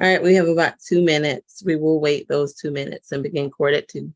All right, we have about 2 minutes. We will wait those 2 minutes and begin court at 2.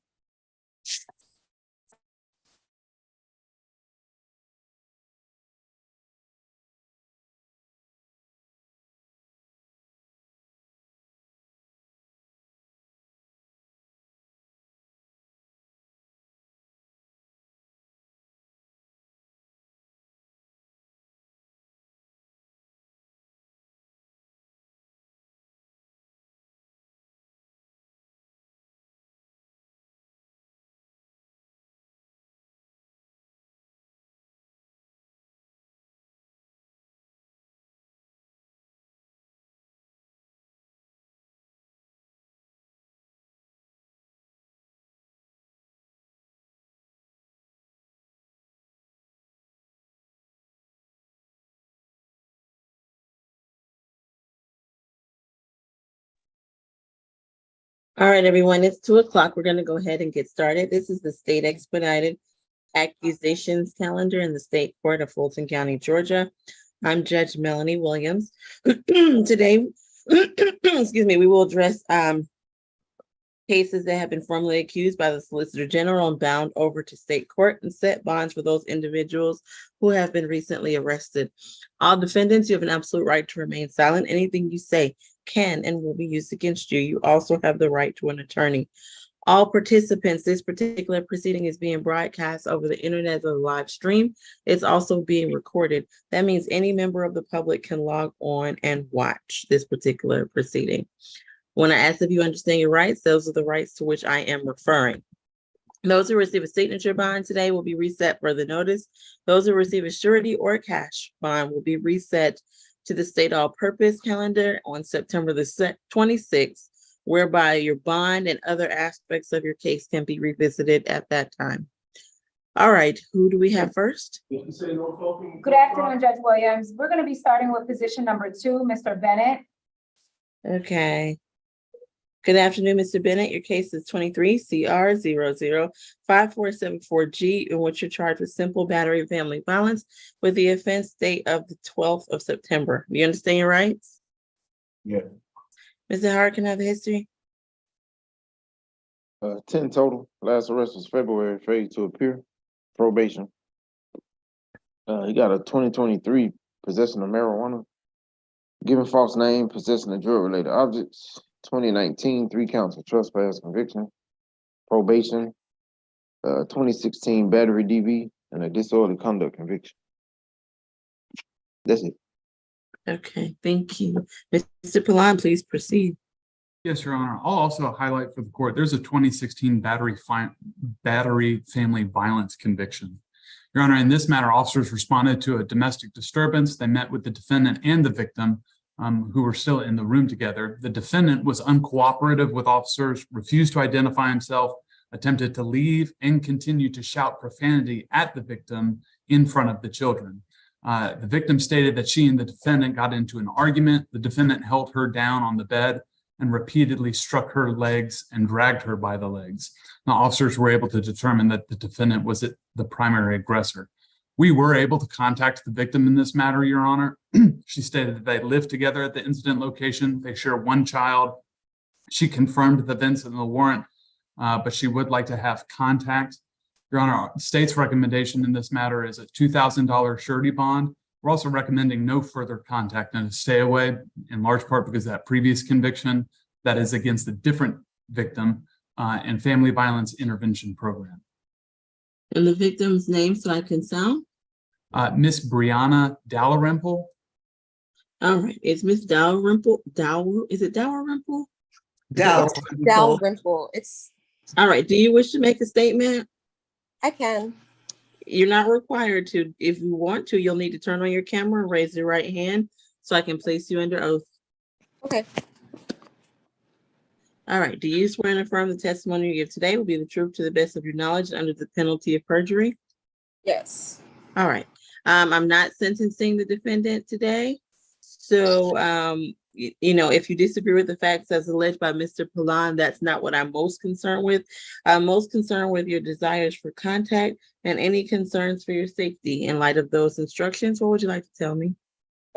All right, everyone, it's 2 o'clock. We're going to go ahead and get started. This is the state expedited accusations calendar in the state court of Fulton County, Georgia. I'm Judge Melanie Williams. Today, excuse me, we will address cases that have been formally accused by the Solicitor General and bound over to state court and set bonds for those individuals who have been recently arrested. All defendants, you have an absolute right to remain silent. Anything you say can and will be used against you. You also have the right to an attorney. All participants, this particular proceeding is being broadcast over the internet as a live stream. It's also being recorded. That means any member of the public can log on and watch this particular proceeding. When I ask if you understand your rights, those are the rights to which I am referring. Those who receive a signature bond today will be reset for the notice. Those who receive a surety or cash bond will be reset to the state all-purpose calendar on September the 26th, whereby your bond and other aspects of your case can be revisited at that time. All right, who do we have first? Good afternoon, Judge Williams. We're going to be starting with position number 2, Mr. Bennett. Okay. Good afternoon, Mr. Bennett. Your case is 23 CR 005474G, in which you're charged with simple battery of family violence with the offense date of the 12th of September. Do you understand your rights? Yeah. Mr. Howard, can I have the history? 10 total. Last arrest was February, failed to appear. Probation. He got a 2023 possession of marijuana. Giving false name, possession of drug-related objects. 2019, 3 counts of trespass conviction. Probation. 2016 battery DV and a disorderly conduct conviction. That's it. Okay, thank you. Mr. Pallon, please proceed. Yes, Your Honor. I'll also highlight for the court, there's a 2016 battery family violence conviction. Your Honor, in this matter, officers responded to a domestic disturbance. They met with the defendant and the victim, who were still in the room together. The defendant was uncooperative with officers, refused to identify himself, attempted to leave, and continued to shout profanity at the victim in front of the children. The victim stated that she and the defendant got into an argument. The defendant held her down on the bed and repeatedly struck her legs and dragged her by the legs. Now, officers were able to determine that the defendant was the primary aggressor. We were able to contact the victim in this matter, Your Honor. She stated that they lived together at the incident location. They share one child. She confirmed the events in the warrant, but she would like to have contact. Your Honor, the state's recommendation in this matter is a $2,000 surety bond. We're also recommending no further contact and a stay away, in large part because of that previous conviction that is against a different victim and family violence intervention program. And the victim's name so I can sound? Miss Brianna Dalrymple. All right, it's Miss Dalrymple. Is it Dalrymple? Dalrymple. It's. All right, do you wish to make a statement? I can. You're not required to. If you want to, you'll need to turn on your camera and raise your right hand so I can place you under oath. Okay. All right, do you swear and affirm the testimony you give today will be the truth to the best of your knowledge under the penalty of perjury? Yes. All right. I'm not sentencing the defendant today. So, if you disagree with the facts as alleged by Mr. Pallon, that's not what I'm most concerned with. I'm most concerned with your desires for contact and any concerns for your safety. In light of those instructions, what would you like to tell me?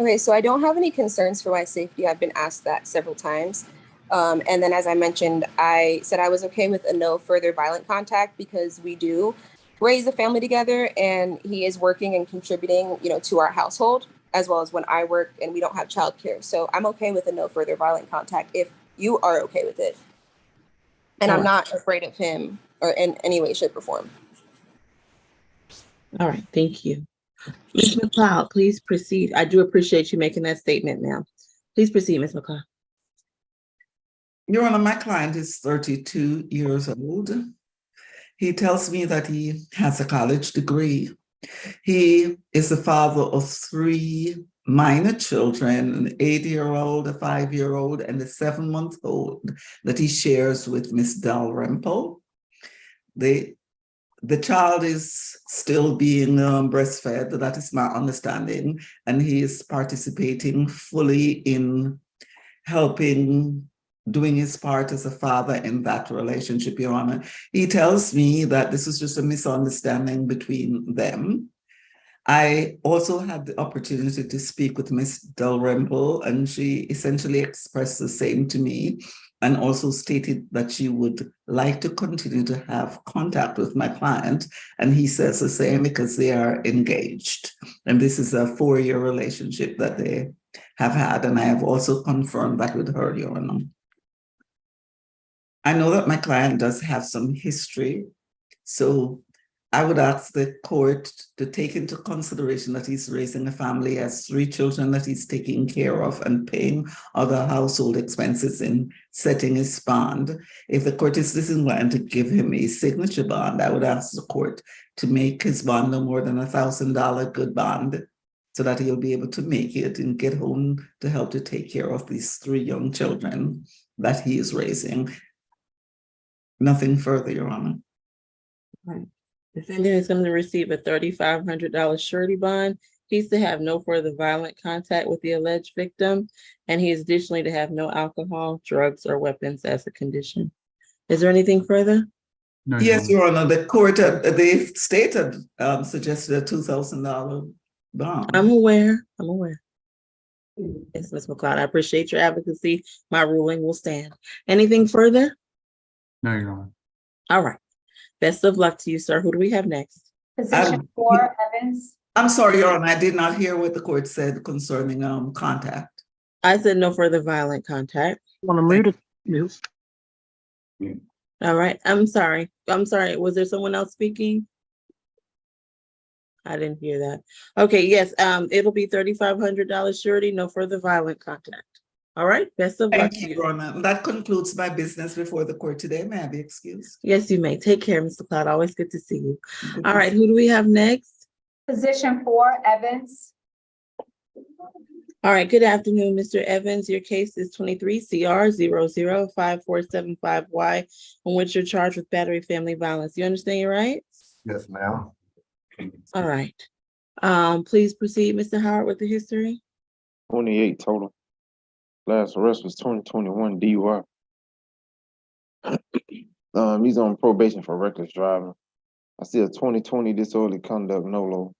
Okay, so I don't have any concerns for my safety. I've been asked that several times. And then as I mentioned, I said I was okay with a no further violent contact because we do raise a family together and he is working and contributing, to our household as well as when I work and we don't have childcare. So I'm okay with a no further violent contact if you are okay with it. And I'm Alright. not afraid of him or in any way, shape, or form. All right, thank you. Ms. McLeod, please proceed. I do appreciate you making that statement now. Please proceed, Ms. McLeod. Your Honor, my client is 32 years old. He tells me that he has a college degree. He is the father of 3 minor children, an 8-year-old, a 5-year-old, and a 7-month-old that he shares with Miss Dalrymple. The child is still being breastfed, that is my understanding, and he is participating fully in helping, doing his part as a father in that relationship, Your Honor. He tells me that this is just a misunderstanding between them. I also had the opportunity to speak with Miss Dalrymple, and she essentially expressed the same to me and also stated that she would like to continue to have contact with my client. And he says the same because they are engaged. And this is a 4-year relationship that they have had. And I have also confirmed that with her, Your Honor. I know that my client does have some history. So I would ask the court to take into consideration that he's raising a family, has 3 children that he's taking care of and paying other household expenses in setting his bond. If the court is disinclined to give him a signature bond, I would ask the court to make his bond no more than $1,000 good bond so that he'll be able to make it and get home to help to take care of these 3 young children that he is raising. Nothing further, Your Honor. Right. Defendant is going to receive a $3,500 surety bond. He's to have no further violent contact with the alleged victim, and he is additionally to have no alcohol, drugs, or weapons as a condition. Is there anything further? No, Yes, Your Honor, the court, the state had suggested a $2,000 bond. I'm aware. Yes, Ms. McLeod, I appreciate your advocacy. My ruling will stand. Anything further? No, Your Honor. All right. Best of luck to you, sir. Who do we have next? Position 4, Evans. I'm sorry, Your Honor, I did not hear what the court said concerning contact. I said no further violent contact. Want to mute it? All right. I'm sorry. Was there someone else speaking? I didn't hear that. Okay, yes, it'll be $3,500 surety, no further violent contact. All right, best of luck Thank to you, you. Your Honor. That concludes my business before the court today. May I be excused? Yes, you may. Take care, Mr. Cloud. Always good to see you. Good All to right, see who do we have next? Position 4, Evans. All right, good afternoon, Mr. Evans. Your case is 23 CR 005475Y, on which you're charged with battery family violence. You understand your rights? Yes, ma'am. All right. Please proceed, Mr. Howard, with the history. 28 total. Last arrest was 2021 DUI. He's on probation for reckless driving. I see a 2020 disorderly conduct NOLO,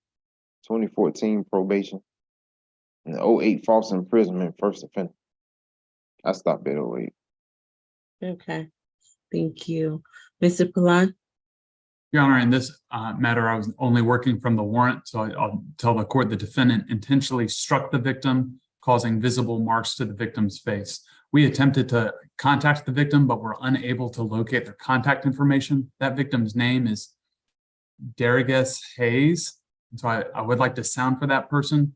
2014 probation, and 08 false imprisonment first offender. I stopped at 08. Okay, thank you. Mr. Palan? Your Honor, in this matter, I was only working from the warrant, so I'll tell the court the defendant intentionally struck the victim, causing visible marks to the victim's face. We attempted to contact the victim, but were unable to locate their contact information. That victim's name is Darius Hayes. So I would like to sound for that person.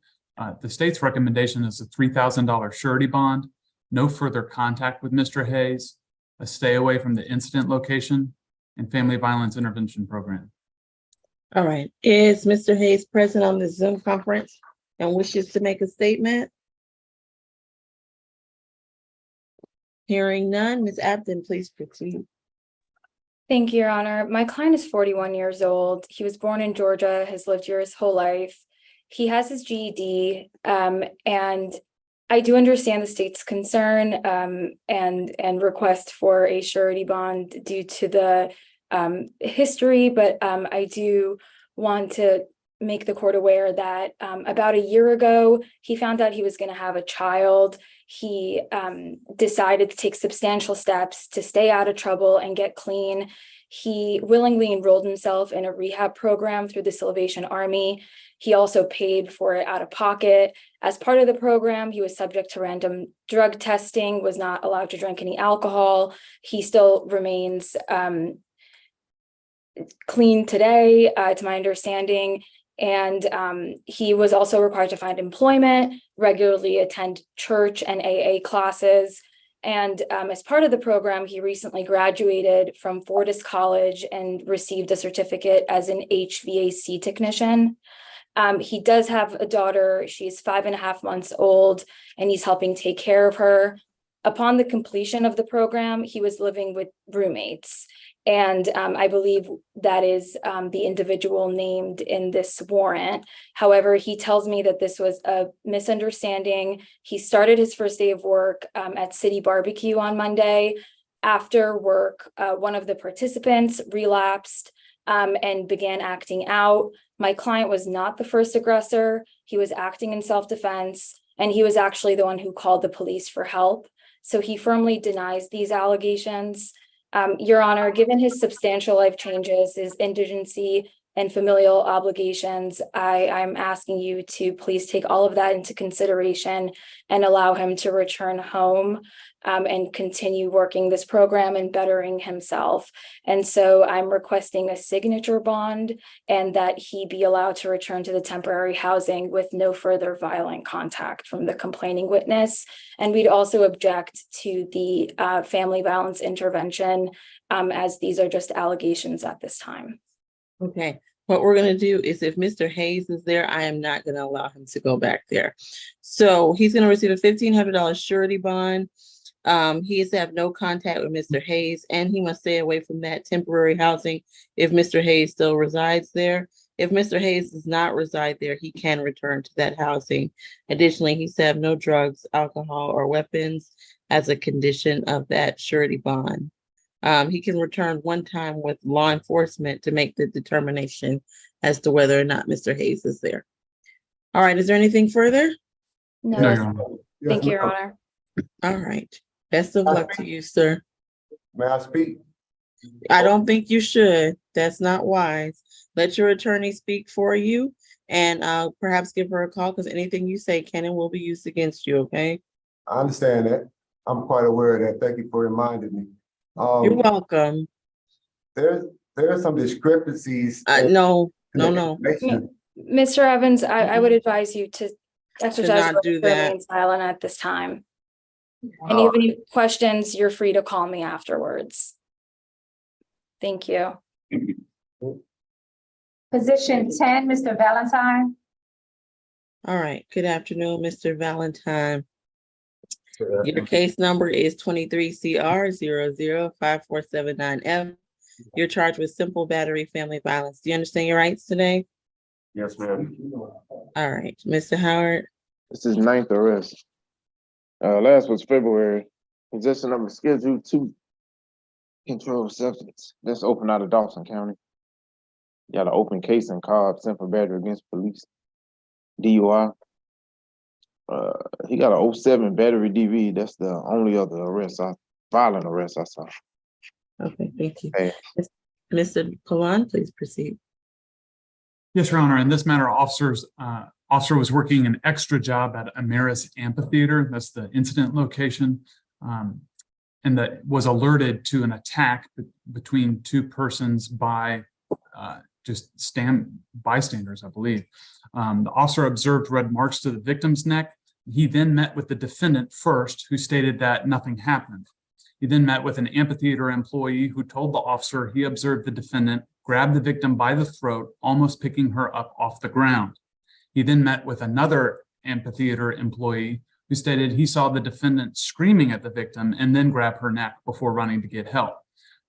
The state's recommendation is a $3,000 surety bond, no further contact with Mr. Hayes, a stay away from the incident location, and family violence intervention program. All right, is Mr. Hayes present on the Zoom conference and wishes to make a statement? Hearing none, Ms. Abden, please proceed. Thank you, Your Honor. My client is 41 years old. He was born in Georgia, has lived here his whole life. He has his GED, and I do understand the state's concern and request for a surety bond due to the history, but I do want to make the court aware that about a year ago, he found out he was going to have a child. He decided to take substantial steps to stay out of trouble and get clean. He willingly enrolled himself in a rehab program through the Salvation Army. He also paid for it out of pocket. As part of the program, he was subject to random drug testing, was not allowed to drink any alcohol. He still remains clean today, to my understanding. And he was also required to find employment, regularly attend church and AA classes. And as part of the program, he recently graduated from Fortis College and received a certificate as an HVAC technician. He does have a daughter. She's 5.5 months old, and he's helping take care of her. Upon the completion of the program, he was living with roommates. And I believe that is the individual named in this warrant. However, he tells me that this was a misunderstanding. He started his first day of work at City Barbecue on Monday. After work, one of the participants relapsed and began acting out. My client was not the first aggressor. He was acting in self-defense, and he was actually the one who called the police for help. So he firmly denies these allegations. Your Honor, given his substantial life changes, his indigency and familial obligations, I'm asking you to please take all of that into consideration and allow him to return home and continue working this program and bettering himself. And so I'm requesting a signature bond and that he be allowed to return to the temporary housing with no further violent contact from the complaining witness. And we'd also object to the family violence intervention as these are just allegations at this time. Okay, what we're gonna do is if Mr. Hayes is there, I am not gonna allow him to go back there. So he's gonna receive a $1,500 surety bond. He is to have no contact with Mr. Hayes, and he must stay away from that temporary housing if Mr. Hayes still resides there. If Mr. Hayes does not reside there, he can return to that housing. Additionally, he's to have no drugs, alcohol, or weapons as a condition of that surety bond. He can return one time with law enforcement to make the determination as to whether or not Mr. Hayes is there. All right, is there anything further? No, No, Your Honor. thank you, Your Honor. All right, best of luck to you, sir. May I speak? I don't think you should. That's not wise. Let your attorney speak for you and perhaps give her a call because anything you say can and will be used against you, okay? I understand that. I'm quite aware of that. Thank you for reminding me. You're welcome. There are some discrepancies. No. Mr. Evans, I would advise you to exercise not do that. remain silent at this time. And if you have any questions, you're free to call me afterwards. Thank you. Position 10, Mr. Valentine. All right, good afternoon, Mr. Valentine. Your case number is 23CR005479F. You're charged with simple battery family violence. Do you understand your rights today? Yes, ma'am. All right, Mr. Howard. This is 9th arrest. Last was February. Possession of a Schedule 2 controlled substance. That's open out of Dawson County. Got an open case in Cobb, simple battery against police. DUI. He got an 07 battery DV. That's the only other violent arrest I saw. Okay, thank you. Hey. Mr. Pawan, please proceed. Yes, Your Honor. In this matter, officer was working an extra job at Ameris Amphitheater. That's the incident location. And that was alerted to an attack between two persons by bystanders, I believe. The officer observed red marks to the victim's neck. He then met with the defendant first, who stated that nothing happened. He then met with an amphitheater employee who told the officer he observed the defendant grab the victim by the throat, almost picking her up off the ground. He then met with another amphitheater employee who stated he saw the defendant screaming at the victim and then grab her neck before running to get help.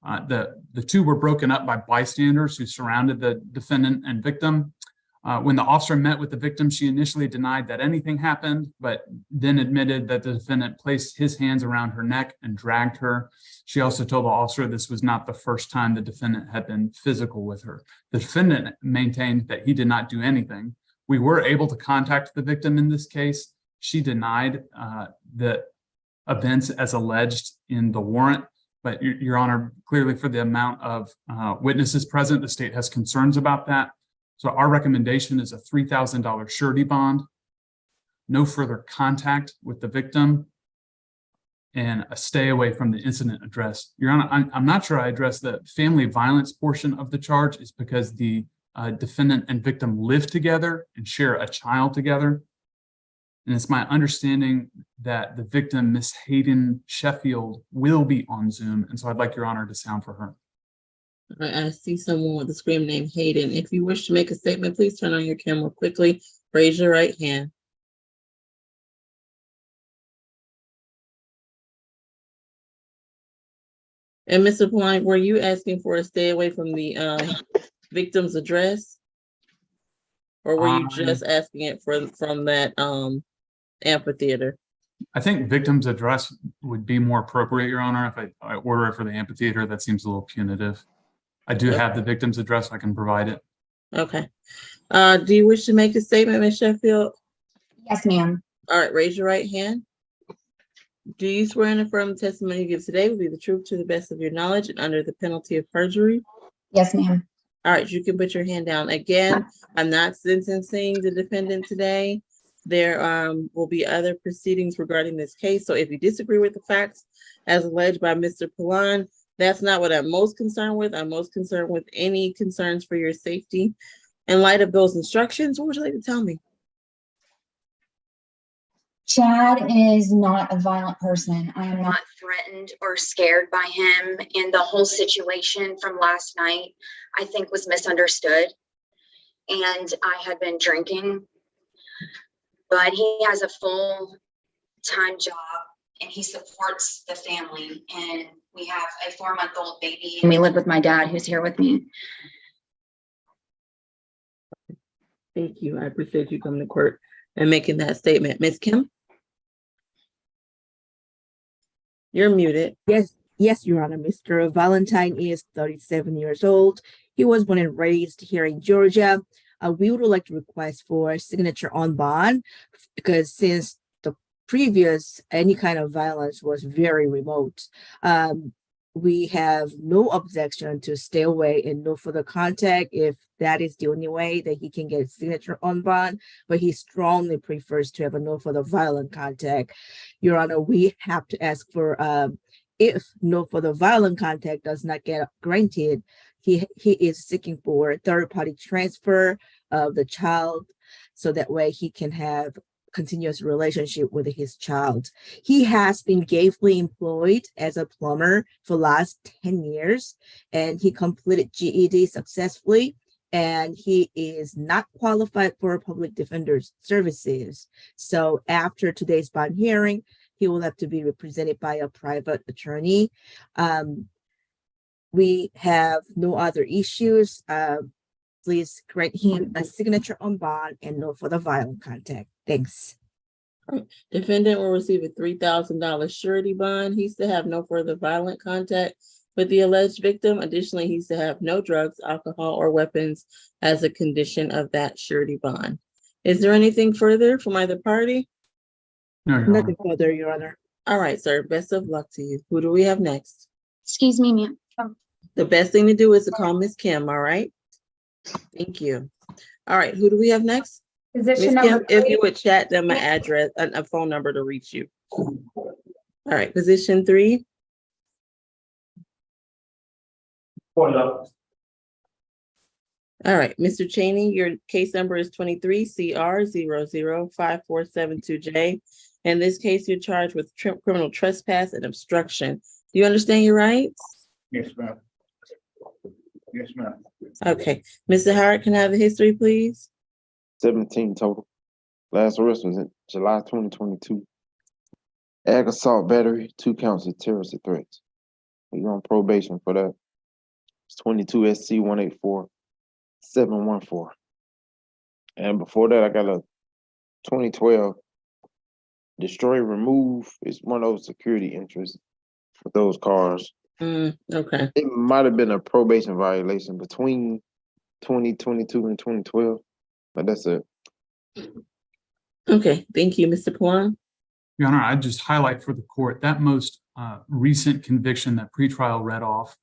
The two were broken up by bystanders who surrounded the defendant and victim. When the officer met with the victim, she initially denied that anything happened, but then admitted that the defendant placed his hands around her neck and dragged her. She also told the officer this was not the first time the defendant had been physical with her. The defendant maintained that he did not do anything. We were able to contact the victim in this case. She denied the events as alleged in the warrant, but Your Honor, clearly for the amount of witnesses present, the state has concerns about that. So our recommendation is a $3,000 surety bond, no further contact with the victim, and a stay away from the incident address. Your Honor, I'm not sure I addressed the family violence portion of the charge. Is because the defendant and victim live together and share a child together. And it's my understanding that the victim, Miss Hayden Sheffield, will be on Zoom. And so I'd like Your Honor to sound for her. All right, I see someone with a screen name Hayden. If you wish to make a statement, please turn on your camera quickly. Raise your right hand. And Mr. Blind, were you asking for a stay away from the victim's address? Or were you just asking it from that amphitheater? I think victim's address would be more appropriate, Your Honor. If I order it for the amphitheater, that seems a little punitive. I do have the victim's address. I can provide it. Okay. Do you wish to make a statement, Ms. Sheffield? Yes, ma'am. All right, raise your right hand. Do you swear and affirm the testimony you give today will be the truth to the best of your knowledge and under the penalty of perjury? Yes, ma'am. All right, you can put your hand down. Again, I'm not sentencing the defendant today. There will be other proceedings regarding this case. So if you disagree with the facts as alleged by Mr. Palan, that's not what I'm most concerned with. I'm most concerned with any concerns for your safety. In light of those instructions, what would you like to tell me? Chad is not a violent person. I am not threatened or scared by him. And the whole situation from last night, I think, was misunderstood. And I had been drinking, but he has a full-time job and he supports the family. And we have a 4-month-old baby and we live with my dad, who's here with me. Thank you. I appreciate you coming to court and making that statement. Ms. Kim? You're muted. Yes, Your Honor. Mr. Valentine is 37 years old. He was born and raised here in Georgia. We would like to request for signature on bond because since the previous any kind of violence was very remote, we have no objection to stay away and no further contact if that is the only way that he can get signature on bond, but he strongly prefers to have a no further violent contact. Your Honor, we have to ask for if no further violent contact does not get granted, he is seeking for third-party transfer of the child so that way he can have continuous relationship with his child. He has been gainfully employed as a plumber for the last 10 years, and he completed GED successfully, and he is not qualified for public defender's services. So after today's bond hearing, he will have to be represented by a private attorney. We have no other issues. Please grant him a signature on bond and no further violent contact. Thanks. Defendant will receive a $3,000 surety bond. He's to have no further violent contact with the alleged victim. Additionally, he's to have no drugs, alcohol, or weapons as a condition of that surety bond. Is there anything further from either party? No, Your Nothing Honor. further, Your Honor. All right, sir. Best of luck to you. Who do we have next? Excuse me, ma'am. The best thing to do is to call Miss Kim, all right? Thank you. All right, who do we have next? Miss Position Kim, number if you 3. would chat them an address and a phone number to reach you. All right, position 3. All right, Mr. Cheney, your case number is 23 CR 005472J. In this case, you're charged with criminal trespass and obstruction. Do you understand your rights? Yes, ma'am. Yes, ma'am. Okay, Mr. Howard, can I have the history, please? 17 total. Last arrest was in July 2022. Ag assault battery, 2 counts of terrorist threats. You're on probation for that. It's 22 SC 184 714. And before that, I got a 2012 destroy, remove. It's one of those security interests with those cars. Okay, It might have been a probation violation between 2022 and 2012, but that's it. okay, thank you, Mr. Kalan. Your Honor, I'd just highlight for the court that most recent conviction that pretrial read off,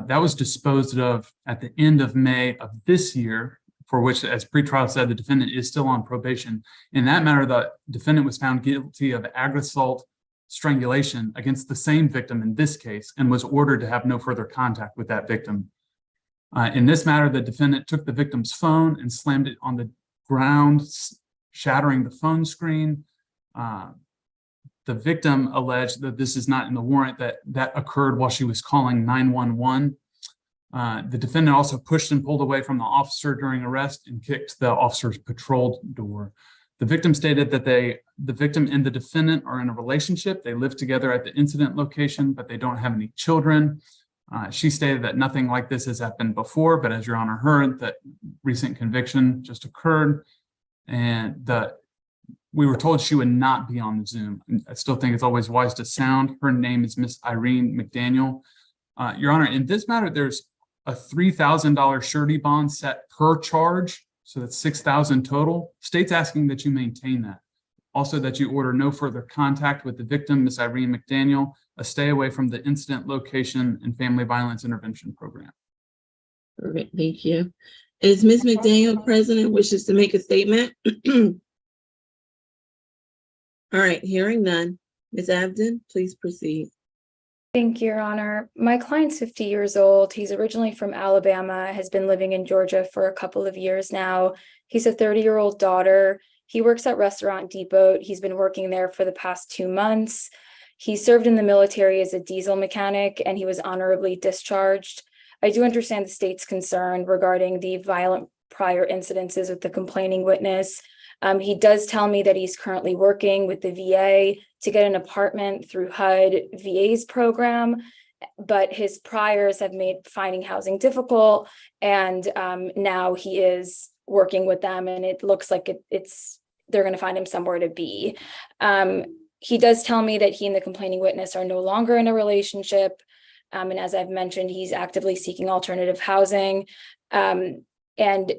that was disposed of at the end of May of this year, for which, as pretrial said, the defendant is still on probation. In that matter, the defendant was found guilty of aggravated assault strangulation against the same victim in this case and was ordered to have no further contact with that victim. In this matter, the defendant took the victim's phone and slammed it on the ground, shattering the phone screen. The victim alleged that this is not in the warrant, that occurred while she was calling 911. The defendant also pushed and pulled away from the officer during arrest and kicked the officer's patrol door. The victim stated that the victim and the defendant are in a relationship. They live together at the incident location, but they don't have any children. She stated that nothing like this has happened before, but as Your Honor heard, that recent conviction just occurred, and we were told she would not be on the Zoom. I still think it's always wise to sound. Her name is Miss Irene McDaniel. Your Honor, in this matter, there's a $3,000 surety bond set per charge, so that's $6,000 total. State's asking that you maintain that. Also, that you order no further contact with the victim, Miss Irene McDaniel, a stay away from the incident location and family violence intervention program. Perfect, thank you. Is Ms. McDaniel present and wishes to make a statement? All right, hearing none. Ms. Abden, please proceed. Thank you, Your Honor. My client's 50 years old. He's originally from Alabama, has been living in Georgia for a couple of years now. He's a 30-year-old daughter. He works at Restaurant Depot. He's been working there for the past 2 months. He served in the military as a diesel mechanic, and he was honorably discharged. I do understand the state's concern regarding the violent prior incidences with the complaining witness. He does tell me that he's currently working with the VA to get an apartment through HUD VA's program, but his priors have made finding housing difficult, and now he is working with them, and it looks like they're going to find him somewhere to be. He does tell me that he and the complaining witness are no longer in a relationship, and as I've mentioned, he's actively seeking alternative housing, and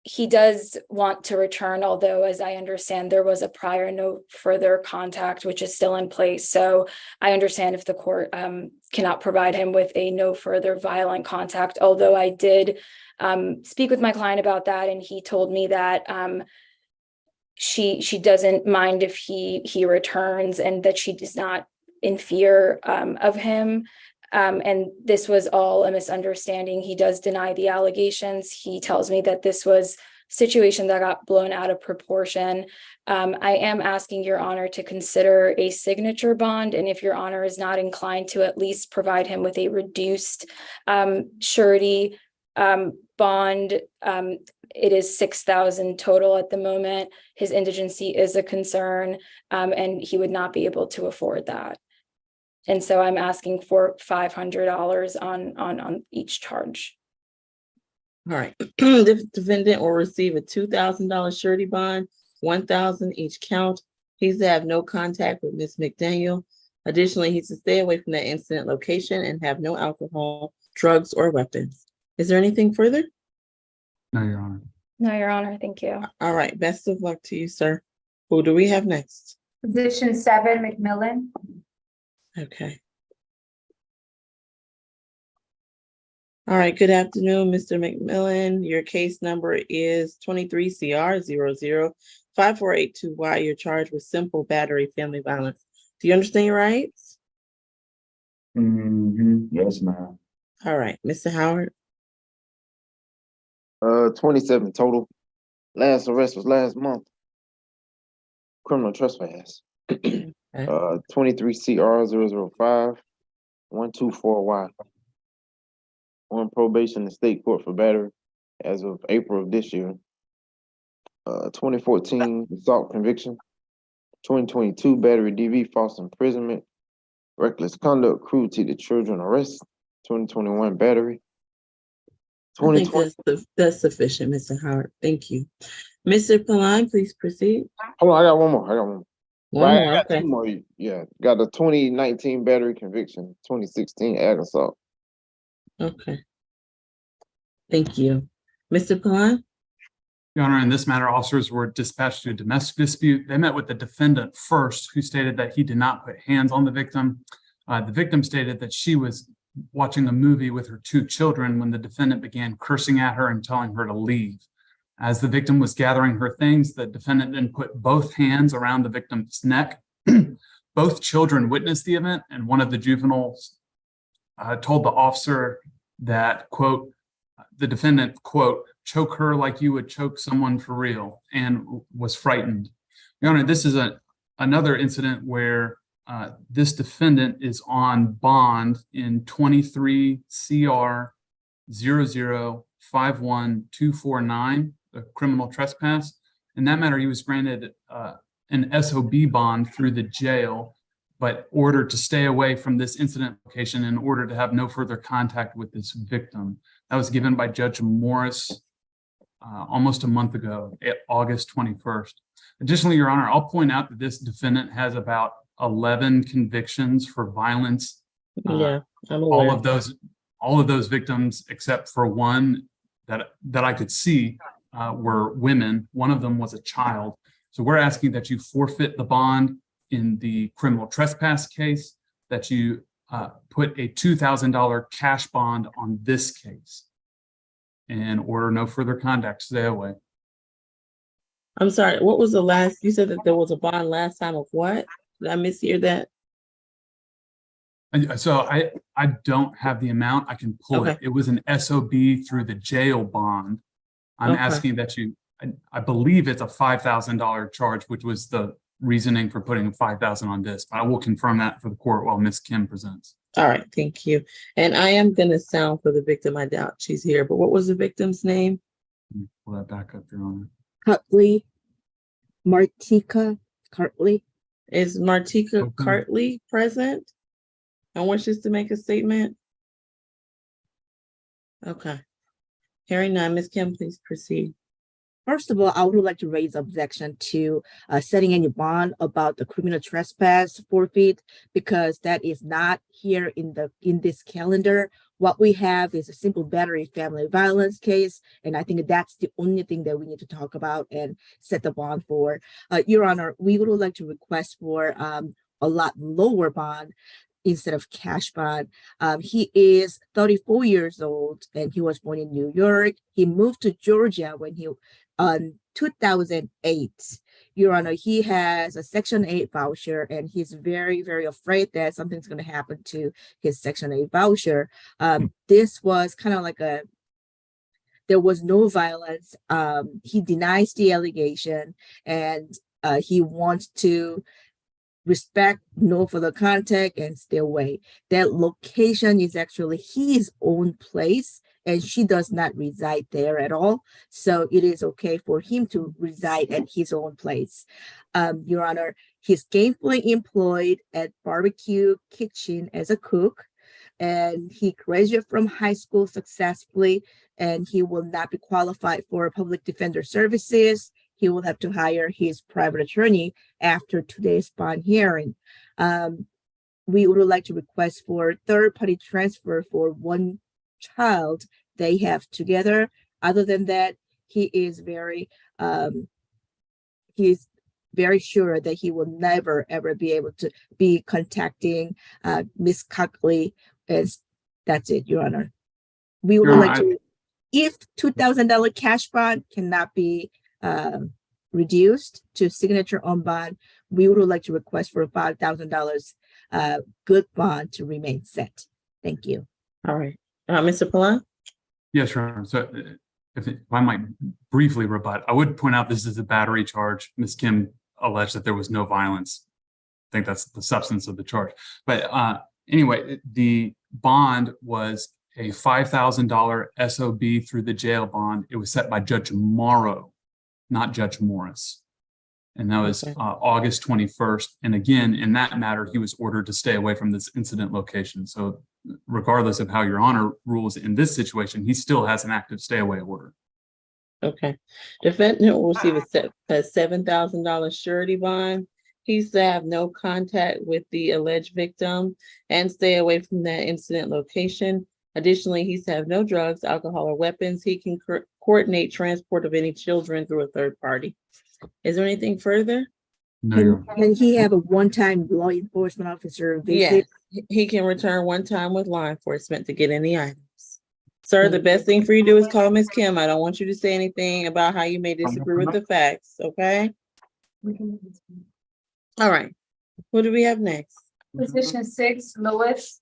he does want to return, although, as I understand, there was a prior no further contact, which is still in place. So I understand if the court cannot provide him with a no further violent contact, although I did speak with my client about that, and he told me that she doesn't mind if he returns, and that she is not in fear of him. And this was all a misunderstanding. He does deny the allegations. He tells me that this was a situation that got blown out of proportion. I am asking Your Honor to consider a signature bond, and if Your Honor is not inclined to at least provide him with a reduced surety bond, it is $6,000 total at the moment. His indigency is a concern, and he would not be able to afford that. And so I'm asking for $500 on each charge. All right, the defendant will receive a $2,000 surety bond, $1,000 each count. He's to have no contact with Ms. McDaniel. Additionally, he's to stay away from that incident location and have no alcohol, drugs, or weapons. Is there anything further? No, Your Honor. No, Your Honor, thank you. All right, best of luck to you, sir. Who do we have next? Position 7, McMillan. Okay. All right, good afternoon, Mr. McMillan. Your case number is 23CR005482Y. You're charged with simple battery family violence. Do you understand your rights? Yes, ma'am. All right, Mr. Howard. 27 total. Last arrest was last month. Criminal trespass. 23CR005124Y. On probation in state court for battery as of April of this year. 2014 assault conviction. 2022 battery DV, false imprisonment, reckless conduct, cruelty to children arrest. 2021 battery. I think 2020. that's sufficient, Mr. Howard. Thank you. Mr. Paline, please proceed. Hold on, I got one more. I got one more. One Right, more, I got okay. two more. Yeah, got the 2019 battery conviction, 2016 ag assault. Okay. Thank you. Mr. Paline? Your Honor, in this matter, officers were dispatched to a domestic dispute. They met with the defendant first, who stated that he did not put hands on the victim. The victim stated that she was watching a movie with her two children when the defendant began cursing at her and telling her to leave. As the victim was gathering her things, the defendant then put both hands around the victim's neck. Both children witnessed the event, and one of the juveniles told the officer that, quote, the defendant, quote, choke her like you would choke someone for real, and was frightened. Your Honor, this is another incident where this defendant is on bond in 23 CR 0051249, a criminal trespass. In that matter, he was granted an SOB bond through the jail, but ordered to stay away from this incident location in order to have no further contact with this victim. That was given by Judge Morris almost a month ago, August 21st. Additionally, Your Honor, I'll point out that this defendant has about 11 convictions for violence. Yeah, I'm aware. All of those victims, except for one that I could see, were women. One of them was a child. So we're asking that you forfeit the bond in the criminal trespass case, that you put a $2,000 cash bond on this case, and order no further contact. Stay away. I'm sorry, what was the last, you said that there was a bond last time of what? Did I mishear that? So I don't have the amount. I can pull it. Okay. It was an SOB through the jail bond. I'm Okay. asking that you, I believe it's a $5,000 charge, which was the reasoning for putting $5,000 on this, but I will confirm that for the court while Ms. Kim presents. All right, thank you. And I am gonna sound for the victim. I doubt she's here, but what was the victim's name? Pull that back up, Your Honor. Hartley, Martika Hartley. Is Martika Okay. Cartley present and wishes to make a statement? Okay. Hearing none, Ms. Kim, please proceed. First of all, I would like to raise objection to setting any bond about the criminal trespass forfeit, because that is not here in this calendar. What we have is a simple battery family violence case, and I think that's the only thing that we need to talk about and set the bond for. Your Honor, we would like to request for a lot lower bond instead of cash bond. He is 34 years old and he was born in New York. He moved to Georgia when he 2008. Your Honor, he has a Section 8 voucher and he's very, very afraid that something's going to happen to his Section 8 voucher. This was kind of like there was no violence. He denies the allegation and he wants to respect, no further contact, and stay away. That location is actually his own place, and she does not reside there at all. So it is okay for him to reside at his own place. Your Honor, he's gainfully employed at Barbecue Kitchen as a cook, and he graduated from high school successfully, and he will not be qualified for public defender services. He will have to hire his private attorney after today's bond hearing. We would like to request for third-party transfer for one child they have together. Other than that, he is very sure that he will never ever be able to be contacting Miss Cockley. As that's it, Your Honor. We would like to, if $2,000 cash bond cannot be reduced to signature on bond, we would like to request for $5,000 good bond to remain set. Thank you. All right. Mr. Palan? Yes, Your Honor. So if I might briefly rebut, I would point out this is a battery charge. Ms. Kim alleged that there was no violence. I think that's the substance of the charge. But anyway, the bond was a $5,000 SOB through the jail bond. It was set by Judge Morrow, not Judge Morris. And that was Okay. August 21st. And again, in that matter, he was ordered to stay away from this incident location. So regardless of how Your Honor rules in this situation, he still has an active stay away order. Okay. Defendant will receive a $7,000 surety bond. He's to have no contact with the alleged victim and stay away from that incident location. Additionally, he's to have no drugs, alcohol, or weapons. He can coordinate transport of any children through a third party. Is there anything further? No, Your Honor. Can he have a one-time law enforcement officer Yes, visit? he can return one time with law enforcement to get any items. Sir, the best thing for you to do is call Ms. Kim. I don't want you to say anything about how you may disagree with the facts, okay? All right. What do we have next? Position 6, Lewis.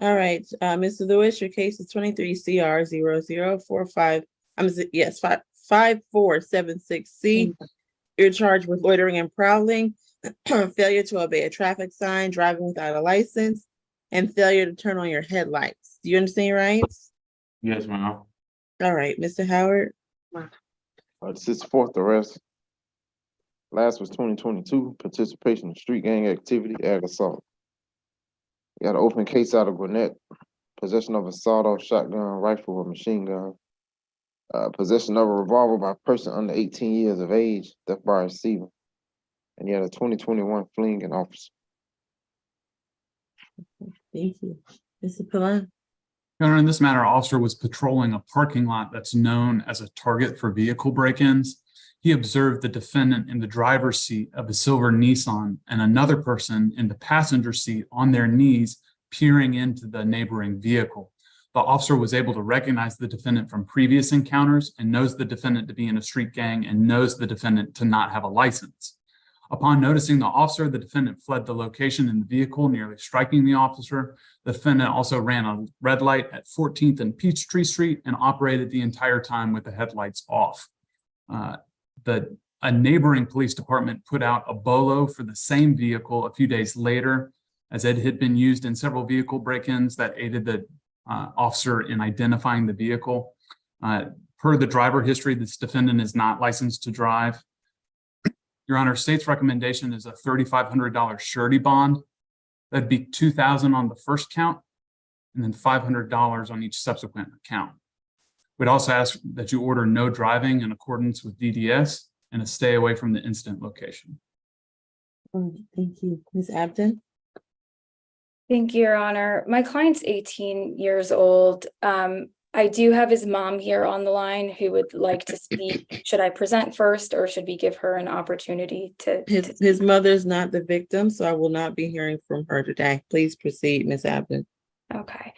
All right, Mr. Lewis, your case is 23 CR 0045. 5476C. You're charged with loitering and prowling, failure to obey a traffic sign, driving without a license, and failure to turn on your headlights. Do you understand your rights? Yes, ma'am. All right, Mr. Howard. This is fourth arrest. Last was 2022, participation in street gang activity, ag assault. Got an open case out of Gwinnett, possession of a sawed-off shotgun, rifle, or machine gun. Possession of a revolver by a person under 18 years of age, theft by a receiver. And he had a 2021 fleeing an officer. Thank you. Mr. Pillon. Your Honor, in this matter, officer was patrolling a parking lot that's known as a target for vehicle break-ins. He observed the defendant in the driver's seat of a silver Nissan and another person in the passenger seat on their knees, peering into the neighboring vehicle. The officer was able to recognize the defendant from previous encounters and knows the defendant to be in a street gang and knows the defendant to not have a license. Upon noticing the officer, the defendant fled the location in the vehicle, nearly striking the officer. The defendant also ran a red light at 14th and Peachtree Street and operated the entire time with the headlights off. A neighboring police department put out a BOLO for the same vehicle a few days later, as it had been used in several vehicle break-ins that aided the officer in identifying the vehicle. Per the driver history, this defendant is not licensed to drive. Your Honor, state's recommendation is a $3,500 surety bond. That'd be $2,000 on the first count and then $500 on each subsequent account. We'd also ask that you order no driving in accordance with DDS and a stay away from the incident location. Thank you. Ms. Abden. Thank you, Your Honor. My client's 18 years old. I do have his mom here on the line who would like to speak. Should I present first or should we give her an opportunity to? His mother's not the victim, so I will not be hearing from her today. Please proceed, Ms. Abden. Okay.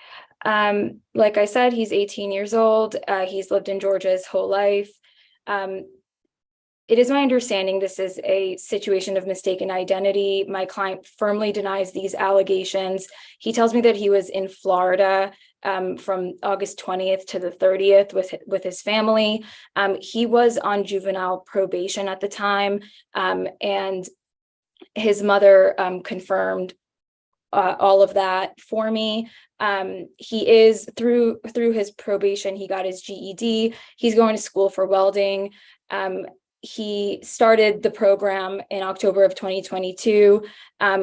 Like I said, he's 18 years old. He's lived in Georgia his whole life. It is my understanding this is a situation of mistaken identity. My client firmly denies these allegations. He tells me that he was in Florida from August 20th to the 30th with his family. He was on juvenile probation at the time, and his mother confirmed all of that for me. He is through his probation, he got his GED. He's going to school for welding. He started the program in October of 2022.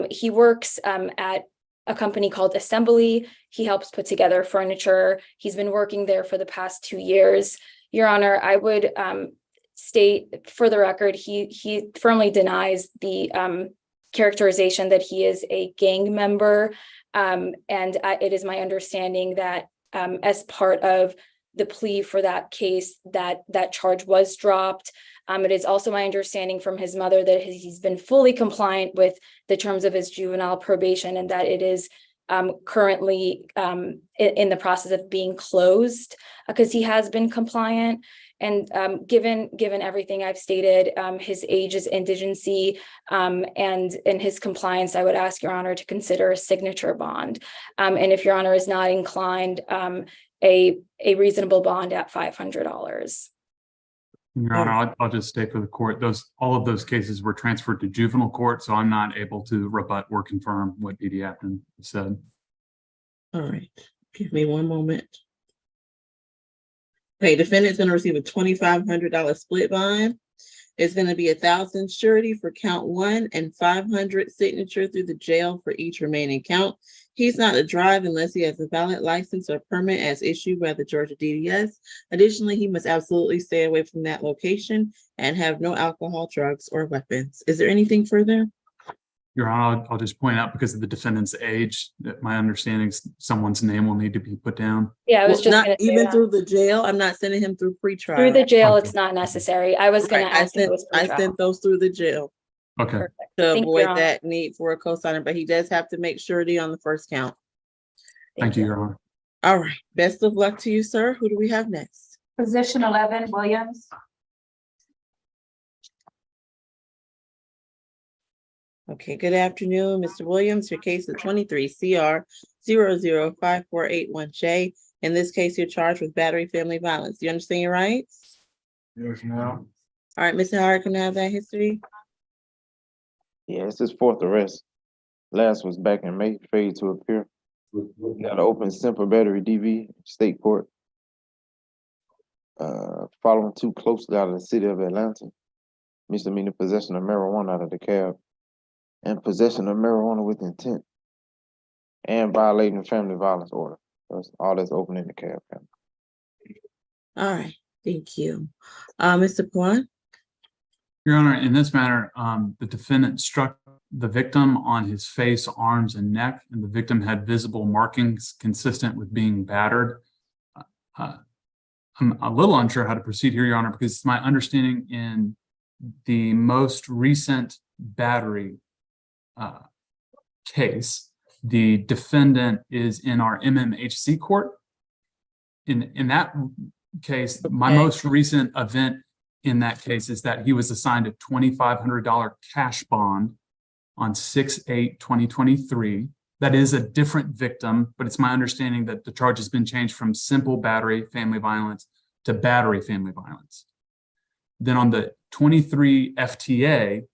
He works at a company called Assembly. He helps put together furniture. He's been working there for the past 2 years. Your Honor, I would state for the record, he firmly denies the characterization that he is a gang member. It is my understanding that as part of the plea for that case, that charge was dropped. It is also my understanding from his mother that he's been fully compliant with the terms of his juvenile probation and that it is currently in the process of being closed because he has been compliant. And given everything I've stated, his age, his indigency, and his compliance, I would ask Your Honor to consider a signature bond. And if Your Honor is not inclined, a reasonable bond at $500. Your Honor, I'll just state for the court, all of those cases were transferred to juvenile court, so I'm not able to rebut or confirm what D.D. Apton said. All right, give me one moment. Okay, defendant's going to receive a $2,500 split bond. It's going to be 1,000 surety for count 1 and 500 signature through the jail for each remaining count. He's not to drive unless he has a valid license or permit as issued by the Georgia DDS. Additionally, he must absolutely stay away from that location and have no alcohol, drugs, or weapons. Is there anything further? Your Honor, I'll just point out because of the defendant's age, that my understanding is someone's name will need to be put down. Yeah, I was Well, just not gonna say even that. through the jail. I'm not sending him through pretrial. Through the jail, Okay. it's not necessary. I was gonna Right, I ask if it sent, was I pretrial. sent those through the jail Okay. Perfect. to Thank you, Your avoid Honor. that need for a cosigner, but he does have to make surety on the first count. Thank you, Your Honor. All right, best of luck to you, sir. Who do we have next? Position 11, Williams. Okay, good afternoon, Mr. Williams. Your case is 23 CR 005481J. In this case, you're charged with battery family violence. Do you understand your rights? Yes, ma'am. All right, Mr. Howard, can I have that history? Yeah, it's his fourth arrest. Last was back in May, failed to appear. Got an open simple battery DV, state court. Following too closely out of the city of Atlanta. Misdemeanor possession of marijuana out of the cab. And possession of marijuana with intent. And violating the family violence order. That's all that's open in the cab. All right, thank you. Mr. Kwan? Your Honor, in this matter, the defendant struck the victim on his face, arms, and neck, and the victim had visible markings consistent with being battered. I'm a little unsure how to proceed here, Your Honor, because it's my understanding in the most recent battery case, the defendant is in our MMHC court. In that case, my Okay. most recent event in that case is that he was assigned a $2,500 cash bond on 6/8/2023. That is a different victim, but it's my understanding that the charge has been changed from simple battery family violence to battery family violence. Then on the 23 FTA,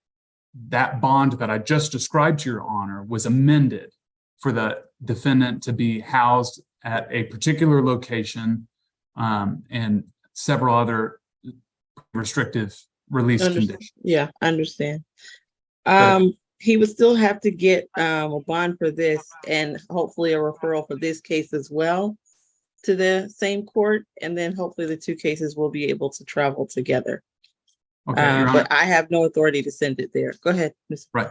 that bond that I just described to Your Honor was amended for the defendant to be housed at a particular location and several other restrictive release conditions. Yeah, I understand. But- He would still have to get a bond for this and hopefully a referral for this case as well to the same court, and then hopefully the two cases will be able to travel together. Okay, Your Honor. But I have no authority to send it there. Go ahead, Mr. Right.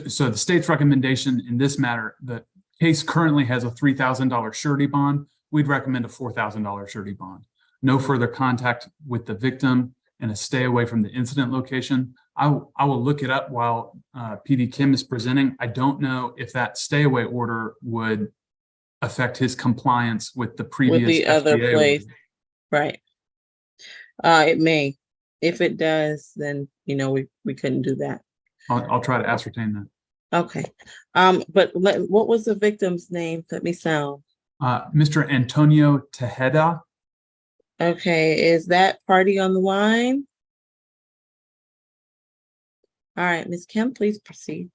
So the state's recommendation in this matter, the case currently has a $3,000 surety bond. We'd recommend a $4,000 surety bond. No further contact with the victim and a stay away from the incident location. I will look it up while PD Kim is presenting. I don't know if that stay away order would affect his compliance with the previous With the other FDA place, order. right? It may. If it does, then we couldn't do that. I'll try to ascertain that. Okay. But what was the victim's name? Let me sound. Mr. Antonio Tejeda. Okay, is that party on the line? All right, Ms. Kim, please proceed.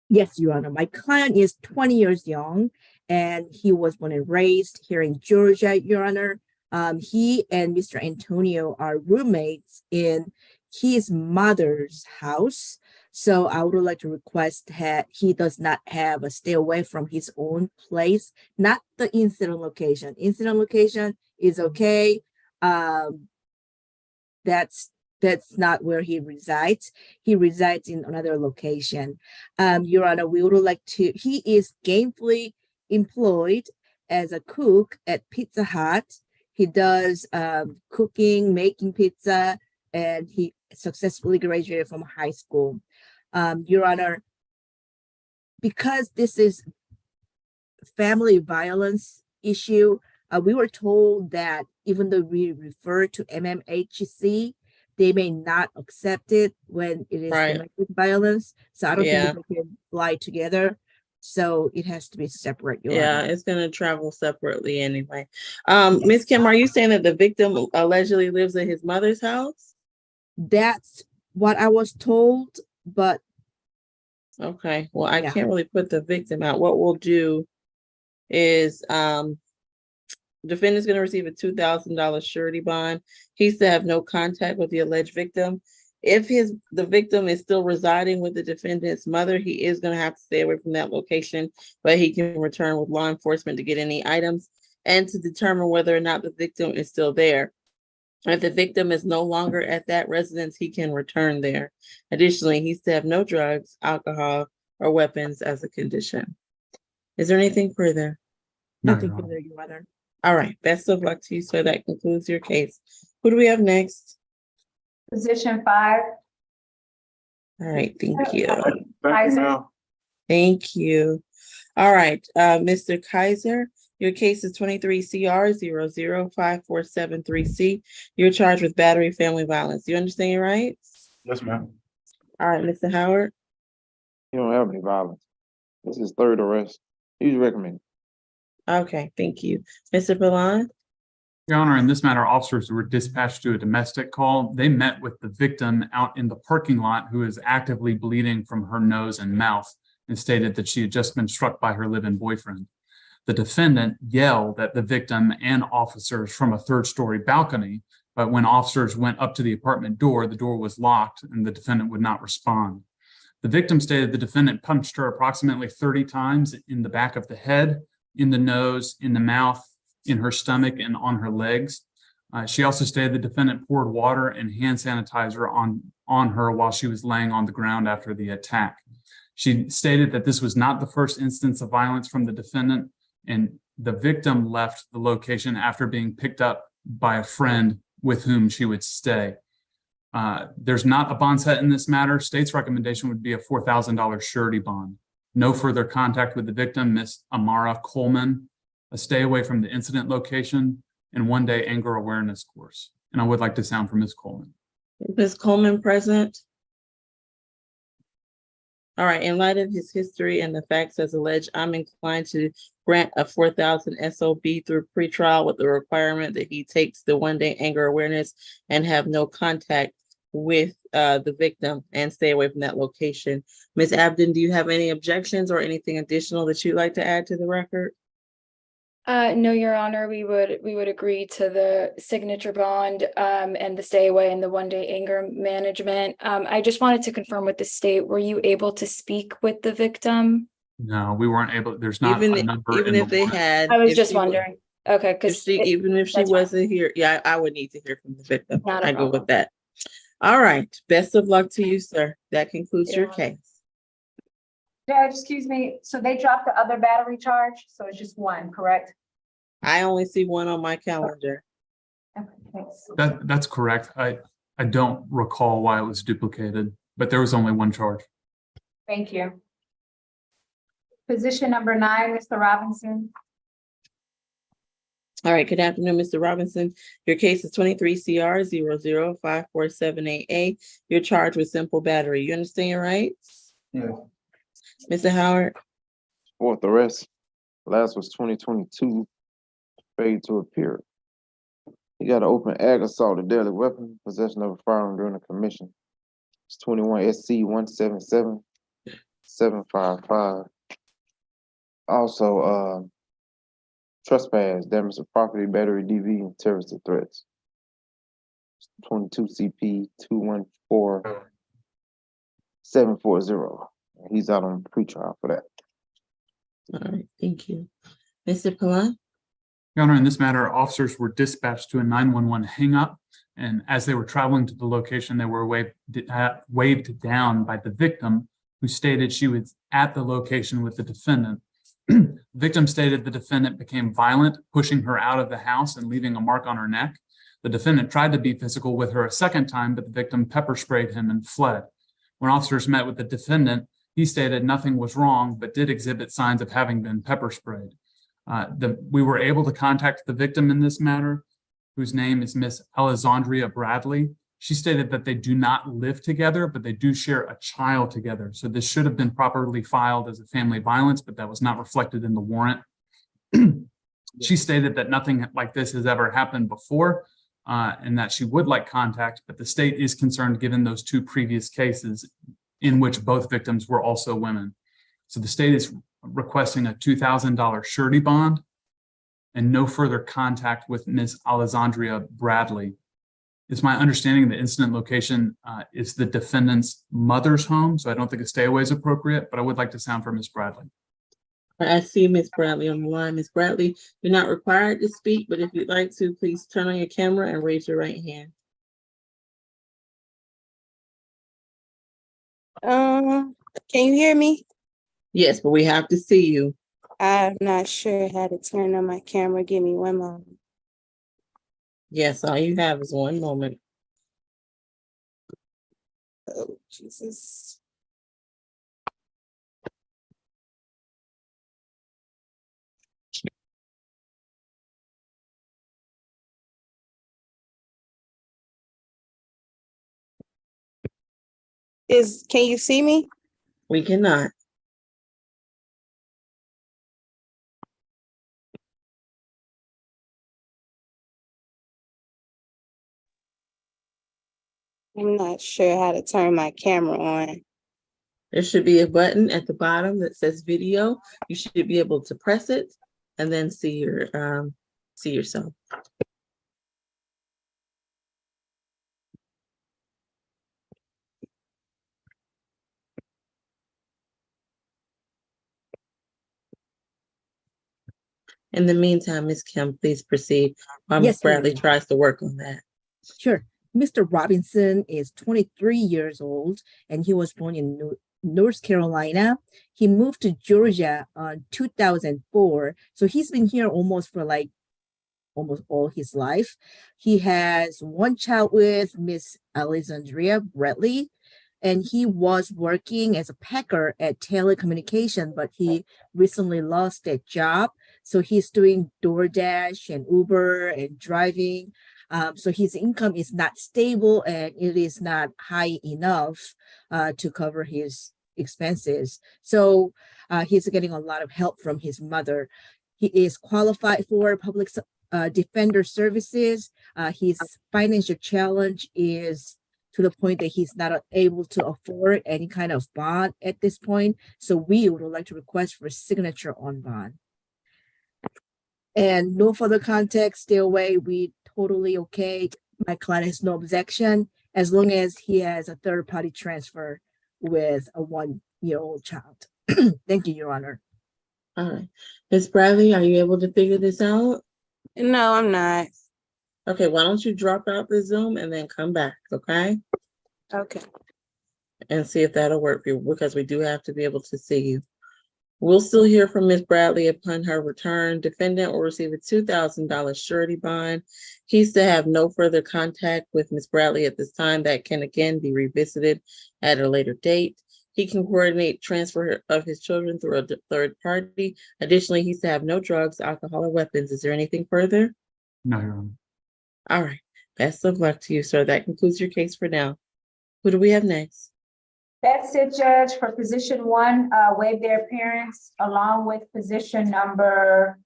Yes, Your Honor. My client is 20 years young, and he was born and raised here in Georgia, Your Honor. He and Mr. Antonio are roommates in his mother's house. So I would like to request that he does not have a stay away from his own place, not the incident location. Incident location is okay. That's not where he resides. He resides in another location. Your Honor, we would like to, he is gainfully employed as a cook at Pizza Hut. He does cooking, making pizza, and he successfully graduated from high school. Your Honor, because this is family violence issue, we were told that even though we refer to MMHC, they may not accept it when it is Right. domestic violence. So I don't Yeah. think they can lie together. So it has to be separate. Your Yeah, Honor. it's gonna travel separately anyway. Ms. Kim, are you saying that the victim allegedly lives at his mother's house? That's what I was told, but Okay, well, I Yeah. can't really put the victim out. What we'll do is, defendant's gonna receive a $2,000 surety bond. He's to have no contact with the alleged victim. If the victim is still residing with the defendant's mother, he is going to have to stay away from that location, but he can return with law enforcement to get any items and to determine whether or not the victim is still there. If the victim is no longer at that residence, he can return there. Additionally, he's to have no drugs, alcohol, or weapons as a condition. Is there anything further? No, Nothing Your Honor. further, Your Honor. All right, best of luck to you, sir. That concludes your case. Who do we have next? Position 5. All right, thank you. Thank you, Kaiser. ma'am. Thank you. All right, Mr. Kaiser, your case is 23 CR 0054773C. You're charged with battery family violence. You understand your rights? Yes, ma'am. All right, Mr. Howard. He don't have any violence. This is third arrest. He's recommended. Okay, thank you. Mr. Pallon? Your Honor, in this matter, officers were dispatched to a domestic call. They met with the victim out in the parking lot who is actively bleeding from her nose and mouth and stated that she had just been struck by her live-in boyfriend. The defendant yelled at the victim and officers from a third-story balcony, but when officers went up to the apartment door, the door was locked and the defendant would not respond. The victim stated the defendant punched her approximately 30 times in the back of the head, in the nose, in the mouth, in her stomach, and on her legs. She also stated the defendant poured water and hand sanitizer on her while she was laying on the ground after the attack. She stated that this was not the first instance of violence from the defendant, and the victim left the location after being picked up by a friend with whom she would stay. There's not a bond set in this matter. State's recommendation would be a $4,000 surety bond. No further contact with the victim, Miss Amara Coleman, a stay away from the incident location, and 1-day anger awareness course. And I would like to sound from Ms. Coleman. Is Ms. Coleman present? All right, in light of his history and the facts as alleged, I'm inclined to grant a 4,000 SOB through pretrial with the requirement that he takes the 1-day anger awareness and have no contact with the victim and stay away from that location. Ms. Abden, do you have any objections or anything additional that you'd like to add to the record? No, Your Honor, we would agree to the signature bond and the stay away and the 1-day anger management. I just wanted to confirm with the state, were you able to speak with the victim? No, we weren't able, there's not Even a number even in if the they warrant. had. I was if just she wa- wondering. Okay, If because even if she that's fine. wasn't here, yeah, I would need to hear from the victim. Not a I go problem. with that. All right, best of luck to you, sir. That concludes your Yeah. case. Judge, excuse me, so they dropped the other battery charge, so it's just one, correct? I only see one on my calendar. Okay, thanks. That's correct. I don't recall why it was duplicated, but there was only one charge. Thank you. Position number 9, Mr. Robinson. All right, good afternoon, Mr. Robinson. Your case is 23 CR 0054788. You're charged with simple battery. You understand your rights? Yeah. Mr. Howard? Fourth arrest. Last was 2022. Fade to appear. He got an open ag assault, a deadly weapon, possession of a firearm during a commission. It's 21 SC 177755. Also, trespass, damage to property, battery, DV, and terrorist threats. 22 CP 214740. He's out on pretrial for that. All right, thank you. Mr. Pallon? Your Honor, in this matter, officers were dispatched to a 911 hang-up, and as they were traveling to the location, they were waved down by the victim, who stated she was at the location with the defendant. The victim stated the defendant became violent, pushing her out of the house and leaving a mark on her neck. The defendant tried to be physical with her a second time, but the victim pepper sprayed him and fled. When officers met with the defendant, he stated nothing was wrong, but did exhibit signs of having been pepper sprayed. We were able to contact the victim in this matter, whose name is Miss Alessandria Bradley. She stated that they do not live together, but they do share a child together. So this should have been properly filed as a family violence, but that was not reflected in the warrant. She stated that nothing like this has ever happened before, and that she would like contact, but the state is concerned given those 2 previous cases in which both victims were also women. So the state is requesting a $2,000 surety bond and no further contact with Ms. Alessandria Bradley. It's my understanding the incident location is the defendant's mother's home, so I don't think a stay away is appropriate, but I would like to sound for Ms. Bradley. I see Ms. Bradley on the line. Ms. Bradley, you're not required to speak, but if you'd like to, please turn on your camera and raise your right hand. Can you hear me? Yes, but we have to see you. I'm not sure how to turn on my camera. Give me one moment. Yes, all you have is 1 moment. Oh, Jesus. Can you see me? We cannot. I'm not sure how to turn my camera on. There should be a button at the bottom that says video. You should be able to press it and then see yourself. In the meantime, Ms. Kim, please proceed while Ms. Yes, Bradley ma'am. tries to work on that. Sure. Mr. Robinson is 23 years old and he was born in North Carolina. He moved to Georgia in 2004. So he's been here almost all his life. He has one child with Miss Alexandria Bradley, and he was working as a packer at telecommunication, but he recently lost that job. So he's doing DoorDash and Uber and driving. So his income is not stable and it is not high enough to cover his expenses. So he's getting a lot of help from his mother. He is qualified for public defender services. His financial challenge is to the point that he's not able to afford any kind of bond at this point. So we would like to request for a signature on bond. And no further context, stay away. We totally okay. My client has no objection as long as he has a third-party transfer with a 1-year-old child. Thank you, Your Honor. All right. Ms. Bradley, are you able to figure this out? No, I'm not. Okay, why don't you drop out the Zoom and then come back, okay? Okay. And see if that'll work for you, because we do have to be able to see you. We'll still hear from Ms. Bradley upon her return. Defendant will receive a $2,000 surety bond. He's to have no further contact with Ms. Bradley at this time. That can again be revisited at a later date. He can coordinate transfer of his children through a third party. Additionally, he's to have no drugs, alcohol, or weapons. Is there anything further? No, Your Honor. All right. Best of luck to you, sir. That concludes your case for now. Who do we have next? That's it, Judge, for position 1, waive their appearance, along with position number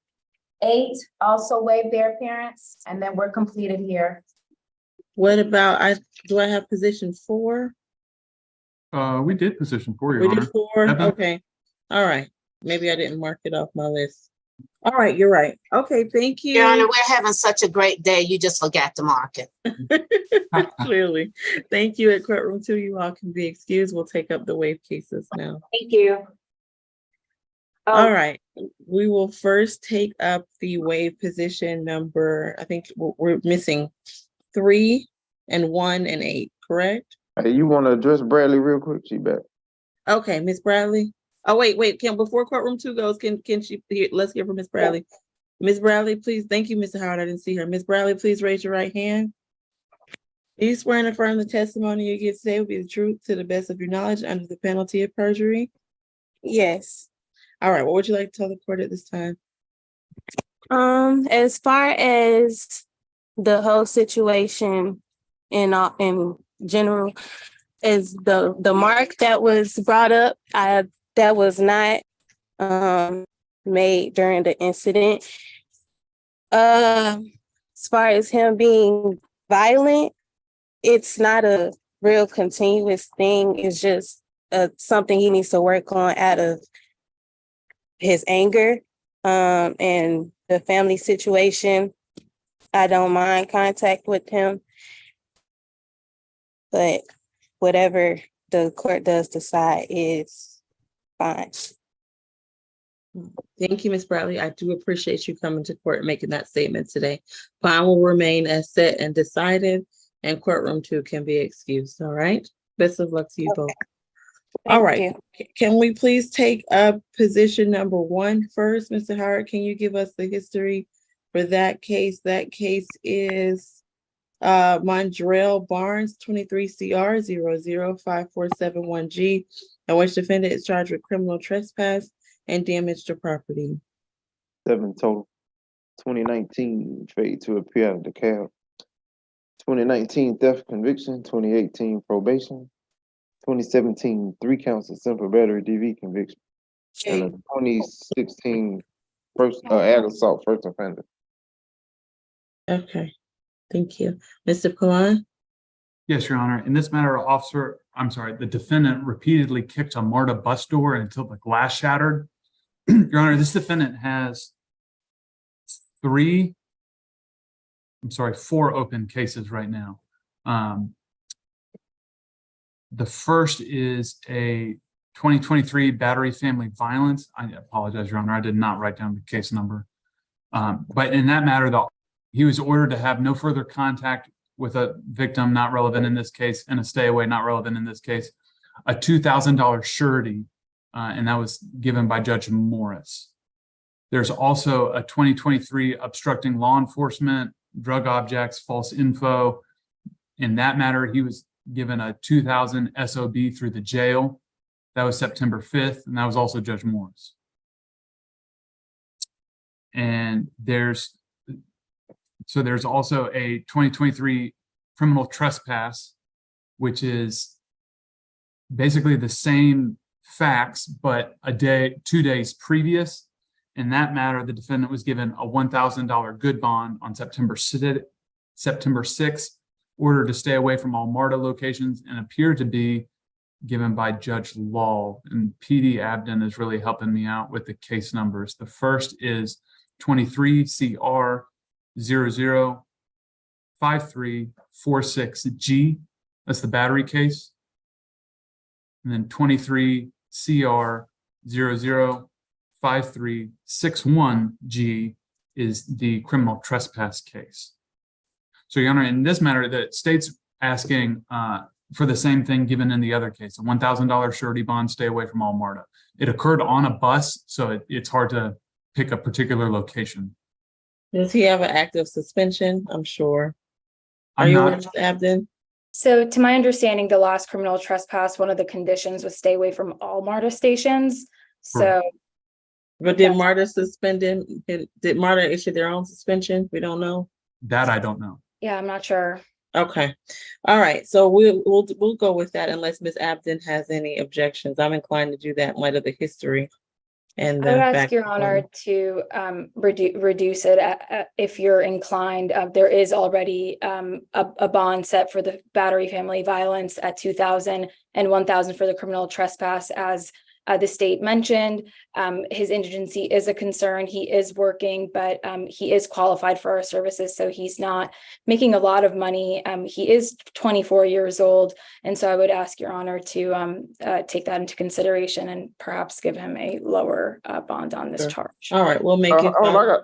8, also waive their appearance, and then we're completed here. What about, do I have position 4? We did position 4, Your We Honor. did 4? Evan? Okay. All right. Maybe I didn't mark it off my list. All right, you're right. Okay, thank you. Your Honor, we're having such a great day. You just forgot to mark it. Clearly. Thank you. At courtroom 2, you all can be excused. We'll take up the waive cases now. Thank you. All right. We will first take up the waive position number. I think we're missing 3 and 1 and 8, correct? Hey, you want to address Bradley real quick? She back. Okay, Miss Bradley. Oh, wait, Kim, before courtroom 2 goes, can she, let's hear from Miss Bradley. Miss Bradley, please. Thank you, Mr. Howard. I didn't see her. Miss Bradley, please raise your right hand. Do you swear and affirm the testimony you give today will be the truth to the best of your knowledge under the penalty of perjury? Yes. All right, what would you like to tell the court at this time? As far as the whole situation in general, is the mark that was brought up, that was not made during the incident. As far as him being violent, it's not a real continuous thing. It's just something he needs to work on out of his anger and the family situation. I don't mind contact with him. but whatever the court does decide is fine. Thank you, Ms. Bradley. I do appreciate you coming to court and making that statement today. Fine will remain as set and decided, and courtroom 2 can be excused. All right. Best of luck to you both. All right. Can we please take up position number 1 first? Mr. Howard, can you give us the history for that case? That case is Mondrell Barnes, 23 CR 005471G, in which defendant is charged with criminal trespass and damage to property. 7 total. 2019 fade to appear out of the cab. 2019 theft conviction. 2018 probation. 2017 3 counts of simple battery DV conviction. And a 2016 ag assault first offender. Okay. Thank you. Mr. Palan? Yes, Your Honor. In this matter, the defendant repeatedly kicked a MARTA bus door until the glass shattered. Your Honor, this defendant has 4 open cases right now. The first is a 2023 battery family violence. I apologize, Your Honor, I did not write down the case number. But in that matter, he was ordered to have no further contact with a victim not relevant in this case, and a stay away not relevant in this case, a $2,000 surety, and that was given by Judge Morris. There's also a 2023 obstructing law enforcement, drug objects, false info. In that matter, he was given a 2,000 SOB through the jail. That was September 5th, and that was also Judge Morris. And there's also a 2023 criminal trespass, which is basically the same facts, but 2 days previous. In that matter, the defendant was given a $1,000 good bond on September 6th, ordered to stay away from all MARTA locations, and appeared to be given by Judge Law. And PD Abden is really helping me out with the case numbers. The first is 23 CR 005346G. That's the battery case. And then 23 CR 005361G is the criminal trespass case. So, Your Honor, in this matter, the state's asking for the same thing given in the other case, a $1,000 surety bond, stay away from all MARTA. It occurred on a bus, so it's hard to pick a particular location. Does he have an active suspension? I'm sure. Are I'm you not- with Abden? So to my understanding, the last criminal trespass, one of the conditions was stay away from all MARTA stations. So. But did MARTA suspend him? Did MARTA issue their own suspension? We don't know. That I don't know. Yeah, I'm not sure. Okay. All right. So we'll go with that unless Ms. Abden has any objections. I'm inclined to do that in light of the history. And I would ask back- Your Honor to reduce it if you're inclined. There is already a bond set for the battery family violence at $2,000 and $1,000 for the criminal trespass, as the state mentioned. His indigency is a concern. He is working, but he is qualified for our services, so he's not making a lot of money. He is 24 years old, and so I would ask Your Honor to take that into consideration and perhaps give him a lower bond on this charge. All right, we'll make it. I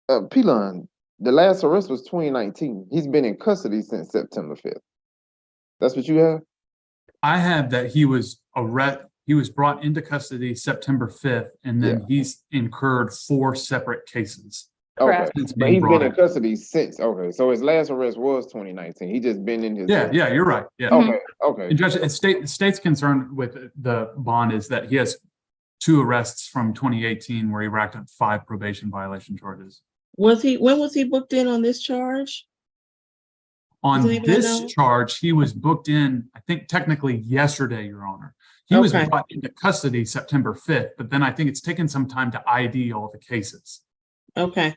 got Pilon. The last arrest was 2019. He's been in custody since September 5th. That's what you have? I have that he was brought into custody September 5th, and then he's incurred 4 separate cases. Okay. Since But being he's brought been in in. custody since. Okay. So his last arrest was 2019. He just been in his. Yeah, you're right. Yeah. Okay. Okay. And Judge, the state's concern with the bond is that he has 2 arrests from 2018 where he racked up 5 probation violation charges. When was he booked in on this charge? On Does anybody this know? charge, he was booked in, I think technically yesterday, Your Honor. He was Okay. brought into custody September 5th, but then I think it's taken some time to ID all the cases. Okay.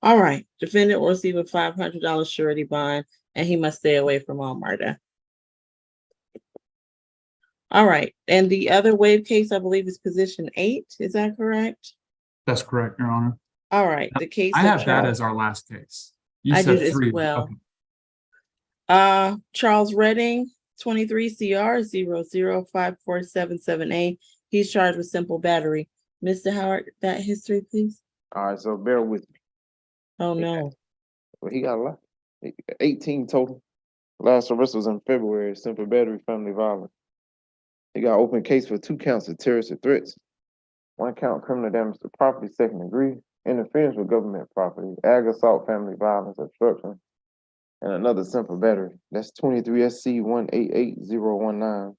All right. Defendant will receive a $500 surety bond, and he must stay away from all MARTA. All right. And the other waive case, I believe, is position 8. Is that correct? That's correct, Your Honor. All right. The case. I of have that Charles- as our last case. You I said do as 3. well. Okay. Charles Redding, 23 CR 005477A. He's charged with simple battery. Mr. Howard, that history, please. All right, so bear with me. Oh, no. Well, he got a lot. 18 total. Last arrest was in February, simple battery, family violence. He got open case for 2 counts of terrorist threats, 1 count criminal damage to property, 2nd degree, interference with government property, ag assault, family violence, obstruction, and another simple battery. That's 23 SC 188019.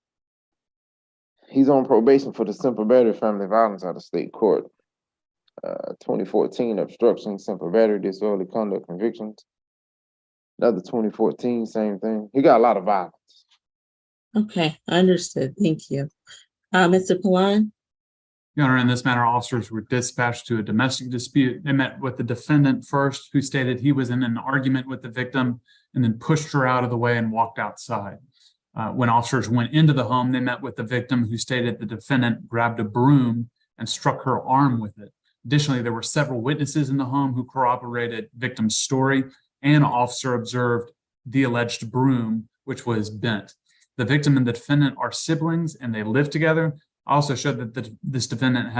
He's on probation for the simple battery, family violence out of state court. 2014 obstruction, simple battery, disorderly conduct convictions. Another 2014, same thing. He got a lot of violence. Okay, understood. Thank you. Mr. Palan? Your Honor, in this matter, officers were dispatched to a domestic dispute. They met with the defendant first, who stated he was in an argument with the victim and then pushed her out of the way and walked outside. When officers went into the home, they met with the victim, who stated the defendant grabbed a broom and struck her arm with it. Additionally, there were several witnesses in the home who corroborated victim's story, and officer observed the alleged broom, which was bent. The victim and the defendant are siblings and they live together. Also showed that this defendant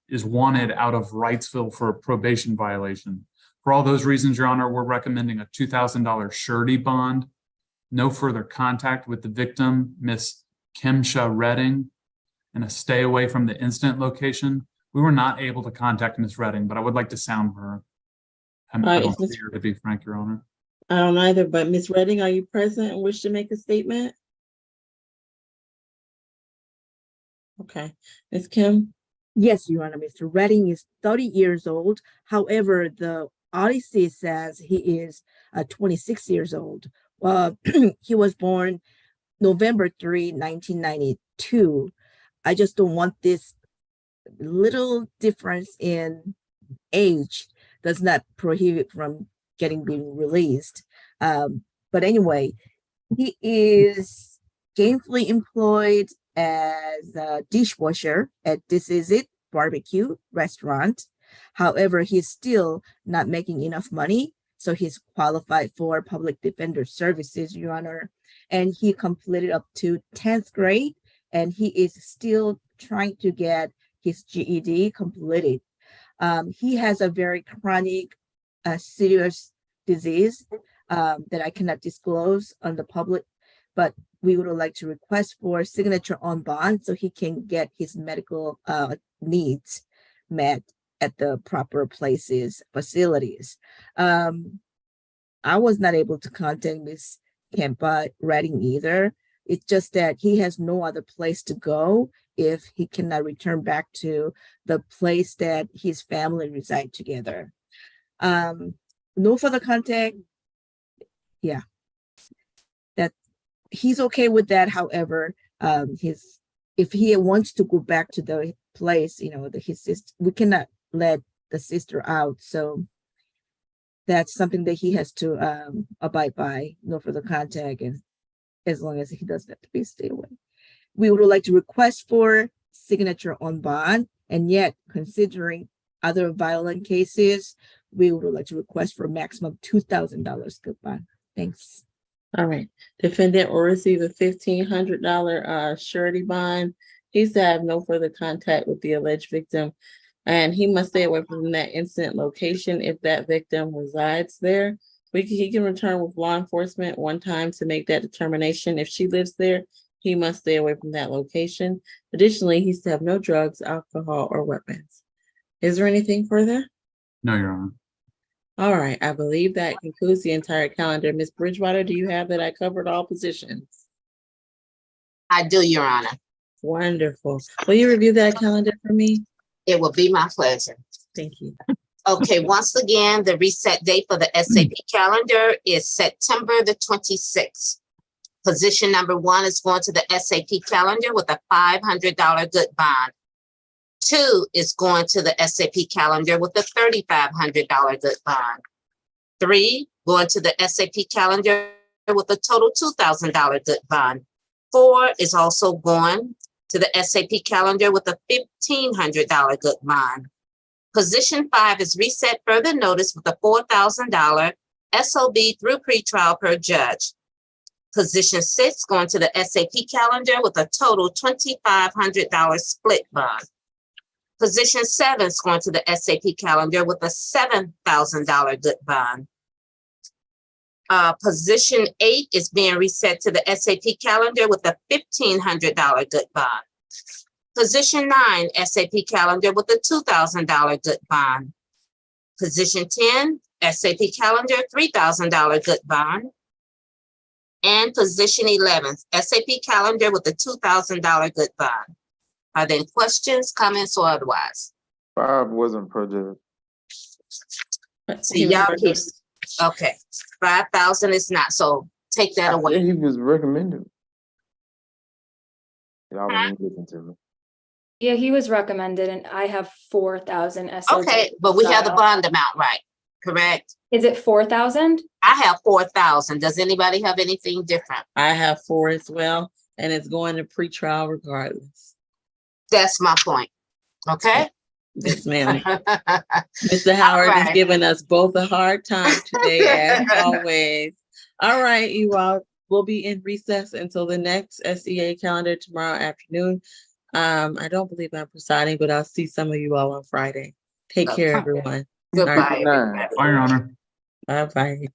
is wanted out of Wrightsville for a probation violation. For all those reasons, Your Honor, we're recommending a $2,000 surety bond, no further contact with the victim, Miss Kimsha Redding, and a stay away from the incident location. We were not able to contact Miss Redding, but I would like to sound her. I don't see her, to be frank, Your Honor. I don't either, but Miss Redding, are you present and wish to make a statement? Okay. Ms. Kim? Yes, Your Honor. Mr. Redding is 30 years old. However, the Odyssey says he is 26 years old. He was born November 3, 1992. I just don't want this little difference in age does not prohibit from being released. But anyway, he is gainfully employed as a dishwasher at This Is It barbecue restaurant. However, he's still not making enough money, so he's qualified for public defender services, Your Honor. And he completed up to 10th grade, and he is still trying to get his GED completed. He has a very chronic, serious disease that I cannot disclose on the public, but we would like to request for signature on bond so he can get his medical needs met at the proper facilities. I was not able to contact Ms. Kempa Redding either. It's just that he has no other place to go if he cannot return back to the place that his family reside together. No further contact. Yeah. He's okay with that. However, if he wants to go back to the place, his sister, we cannot let the sister out. So that's something that he has to abide by. No further contact, and as long as he doesn't have to stay away. We would like to request for signature on bond, and yet considering other violent cases, we would like to request for maximum $2,000 good bond. Thanks. All right. Defendant will receive a $1,500 surety bond. He's to have no further contact with the alleged victim, and he must stay away from that incident location if that victim resides there. He can return with law enforcement one time to make that determination. If she lives there, he must stay away from that location. Additionally, he's to have no drugs, alcohol, or weapons. Is there anything further? No, Your Honor. All right, I believe that concludes the entire calendar. Ms. Bridgewater, do you have that I covered all positions? I do, Your Honor. Wonderful. Will you review that calendar for me? It will be my pleasure. Thank you. Okay, once again, the reset date for the SAP calendar is September the 26th. Position number 1 is going to the SAP calendar with a $500 good bond. 2 is going to the SAP calendar with a $3,500 good bond. 3 going to the SAP calendar with a total $2,000 good bond. 4 is also going to the SAP calendar with a $1,500 good bond. Position 5 is reset further notice with a $4,000 SOB through pretrial per judge. Position 6 going to the SAP calendar with a total $2,500 split bond. Position 7 is going to the SAP calendar with a $7,000 good bond. Position 8 is being reset to the SAP calendar with a $1,500 good bond. Position 9, SAP calendar with a $2,000 good bond. Position 10, SAP calendar, $3,000 good bond. And position 11, SAP calendar with a $2,000 good bond. Are there any questions, comments, or otherwise? 5 wasn't prejudiced. See, y'all keep, okay, 5,000 is not, so take that away. He was recommended. Y'all didn't listen to me. Yeah, he was recommended and I have 4,000 SOJ. Okay, but we have the bond amount, right? Correct? Is it 4,000? I have 4,000. Does anybody have anything different? I have 4 as well, and it's going to pretrial regardless. That's my point. Okay? Yes, ma'am. Mr. Howard is giving us both a hard time today, as always. All right, you all will be in recess until the next SEA calendar tomorrow afternoon. I don't believe I'm presiding, but I'll see some of you all on Friday. Take care, everyone. Goodbye. Bye, Your Honor. Bye-bye.